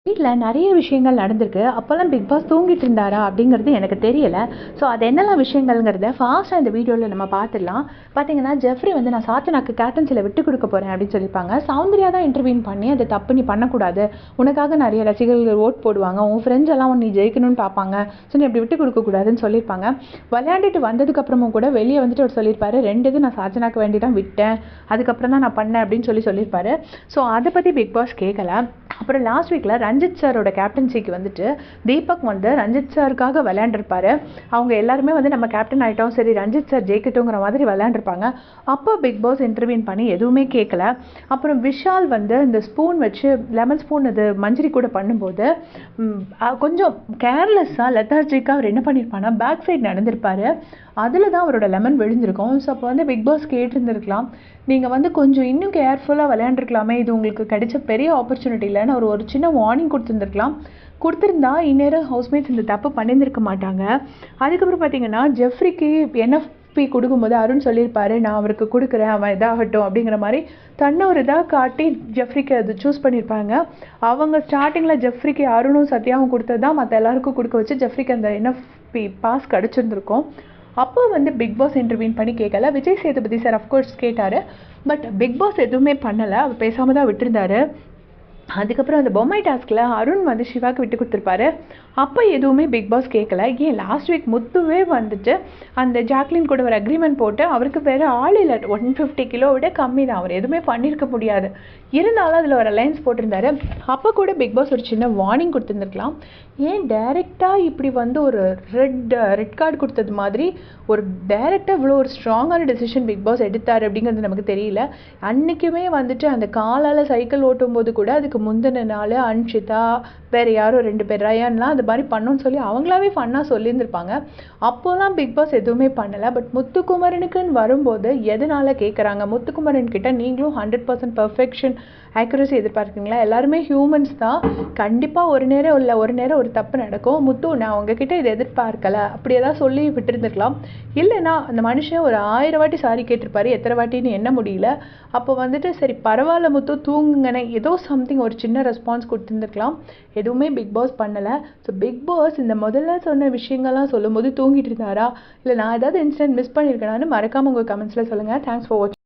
வீட்ல நெறைய விஷயங்கள் நடந்திருக்கு. அப்போலாம் பிக் பாஸ் தூங்கிட்டு இருந்தாரா? அப்படிங்கிறது எனக்கு தெரியல. ஸோ அது என்னலாம் விஷயங்கள்ங்கிறத ஃபாஸ்ட்டா இந்த வீடியோல நம்ம பார்த்துடலாம். பார்த்தீங்கன்னா, ஜெஃப்ரி வந்து நான் சாச்சனாக்கு கேப்டன்சில விட்டுக் குடுக்க போறேன் அப்படின்னு சொல்லியிருப்பாங்க. சௌந்தர்யா தான் இன்டர்வீன் பண்ணி அது தப்பு நீ பண்ணக்கூடாது. உனக்காக நெறைய ரசிகர்கள் ஓட் போடுவாங்க. உன் ஃப்ரெண்ட்ஸ் எல்லாம் நீ ஜெயிக்கணும்னு பார்ப்பாங்க. ஸோ நீ அப்படி விட்டுக் குடுக்கக்கூடாதுன்னு சொல்லியிருப்பாங்க. விளையாண்டுட்டு வந்ததுக்கப்புறமும் கூட வெளியே வந்துட்டு அவர் சொல்லியிருப்பாரு, 2 இது நான் சாச்சனாக்கு வேண்டி தான் விட்டேன். அதுக்கப்புறம் தான் நான் பண்ணேன் அப்படின்னு சொல்லியிருப்பாரு. ஸோ அதை பத்தி பிக் பாஸ் கேட்கல. அப்புறம் லாஸ்ட் வீக்ல ரஞ்சித் சாரோட கேப்டன்சிக்கு வந்துட்டு தீபக் வந்து ரஞ்சித் சாருக்காக விளையாண்டுருப்பாரு. அவங்க எல்லாருமே வந்து நம்ம கேப்டன் ஆகிட்டோம், சரி ரஞ்சித் சார் ஜெயிக்கட்டுங்கிற மாதிரி விளையாண்டுருப்பாங்க. அப்போ பிக் பாஸ் இன்டர்வீன் பண்ணி எதுவுமே கேட்கல. அப்புறம் விஷால் வந்து இந்த ஸ்பூன் வச்சு லெமன் ஸ்பூன் அது மஞ்சரி கூட பண்ணும்போது கொஞ்சம் கேர்லெஸ்ஸாக லெத்தார்ஜிக்காக அவர் என்ன பண்ணியிருப்பான்னா பேக் சைடு நடந்திருப்பாரு. அதில் தான் அவரோட லெமன் விழுந்திருக்கும். ஸோ அப்போ வந்து பிக் பாஸ் கேட்டிருந்துருக்கலாம், நீங்கள் வந்து கொஞ்சம் இன்னும் கேர்ஃபுல்லாக விளையாண்டுருக்கலாமே, இது உங்களுக்கு கிடைச்ச பெரிய ஆப்பர்ச்சுனிட்டி இல்லைன்னு அவர் ஒரு சின்ன வார்னிங் கொடுத்துருந்துருக்கலாம். கொடுத்துருந்தா இந்நேரம் ஹவுஸ்மேட்ஸ் இந்த தப்பு பண்ணியிருந்திருக்க மாட்டாங்க. அதுக்கப்புறம் பார்த்தீங்கன்னா, ஜெஃப்ரிக்கு என்எஃப்பி கொடுக்கும்போது அருண் சொல்லியிருப்பாரு, நான் அவருக்கு கொடுக்குறேன், அவன் இதாகட்டும் அப்படிங்கிற மாதிரி தன்னை ஒரு இதாக காட்டி ஜெஃப்ரிக்கு அது சூஸ் பண்ணியிருப்பாங்க. அவங்க ஸ்டார்டிங்கில் ஜெஃப்ரிக்கு அருணும் சத்யாவும் கொடுத்தது தான் மற்ற எல்லாருக்கும் கொடுக்க வச்சு ஜெஃப்ரிக்கு அந்த என்எஃப்பி பாஸ் கிடச்சிருந்துருக்கும். அப்போ வந்து பிக் பாஸ் இன்டர்வீன் பண்ணி கேட்கல. விஜய் சேதுபதி சார் அஃப்கோர்ஸ் கேட்டார். பட் பிக் பாஸ் எதுவுமே பண்ணலை, அவர் பேசாமல் தான் விட்டுருந்தாரு. அதுக்கப்புறம் அந்த பொம்மை டாஸ்கில் அருண் வந்து சிவாக்கு விட்டு கொடுத்துருப்பாரு. அப்போ எதுவுமே பிக் பாஸ் கேட்கல. ஏன் லாஸ்ட் வீக் முத்துவே வந்துட்டு அந்த ஜாக்லின் கூட ஒரு அக்ரிமெண்ட் போட்டு அவருக்கு வேறு ஆள் இல்லை, 150 கிலோ விட கம்மி தான், அவர் எதுவுமே பண்ணியிருக்க முடியாது. இருந்தாலும் அதில் ஒரு அலைன்ஸ் போட்டிருந்தாரு. அப்போ கூட பிக் பாஸ் ஒரு சின்ன வார்னிங் கொடுத்துருந்துருக்கலாம். ஏன் டைரெக்டாக இப்படி வந்து ஒரு ரெட் கார்டு கொடுத்தது மாதிரி ஒரு டைரெக்டாக இவ்வளோ ஒரு ஸ்ட்ராங்கான டெசிஷன் பிக் பாஸ் எடுத்தார் அப்படிங்கிறது நமக்கு தெரியல. அன்றைக்குமே வந்துட்டு அந்த காலால் சைக்கிள் ஓட்டும் போது கூட அதுக்கு முந்தின நாள் அன்ஷிதா வேறு யாரோ 2 பேர் ரயான்லாம் அது மாதிரி பண்ணோன்னு சொல்லி அவங்களாவே ஃபன்னாக சொல்லியிருந்திருப்பாங்க. அப்போலாம் பிக் பாஸ் எதுவுமே பண்ணலை. பட் முத்துக்குமரனுக்குன்னு வரும்போது எதனால் கேட்குறாங்க? முத்துக்குமரன் கிட்ட நீங்களும் 100% பர்ஃபெக்ஷன் ஆக்யூரசி எதிர்பார்க்குறீங்களா? எல்லாருமே ஹியூமன்ஸ் தான். கண்டிப்பாக ஒரு நேரம் இல்லை ஒரு நேரம் ஒரு தப்பு நடக்கும். முத்து நான் உங்ககிட்ட இதை எதிர்பார்க்கலை அப்படி ஏதாவது சொல்லி விட்டுருந்துருக்கலாம். இல்லைன்னா அந்த மனுஷன் ஒரு 1000 வாட்டி சாரி கேட்டிருப்பாரு, எத்தனை வாட்டின்னு எண்ண முடியல. அப்போ வந்துட்டு சரி பரவாயில்ல முத்து தூங்குங்கன்னு ஏதோ சம்திங் ஒரு சின்ன ரெஸ்பான்ஸ் கொடுத்துருந்துருக்கலாம். எதுவுமே பிக் பாஸ் பண்ணலை. ஸோ பிக் பாஸ் இந்த முதல்ல சொன்ன விஷயங்கள்லாம் சொல்லும்போது தூங்கிட்டு இருந்தாரா, இல்லை நான் ஏதாவது இன்சிடென்ட் மிஸ் பண்ணியிருக்கேனான்னு மறக்காமல் உங்கள் கமெண்ட்ஸில் சொல்லுங்கள். தேங்க்ஸ் ஃபார் வாட்சிங்.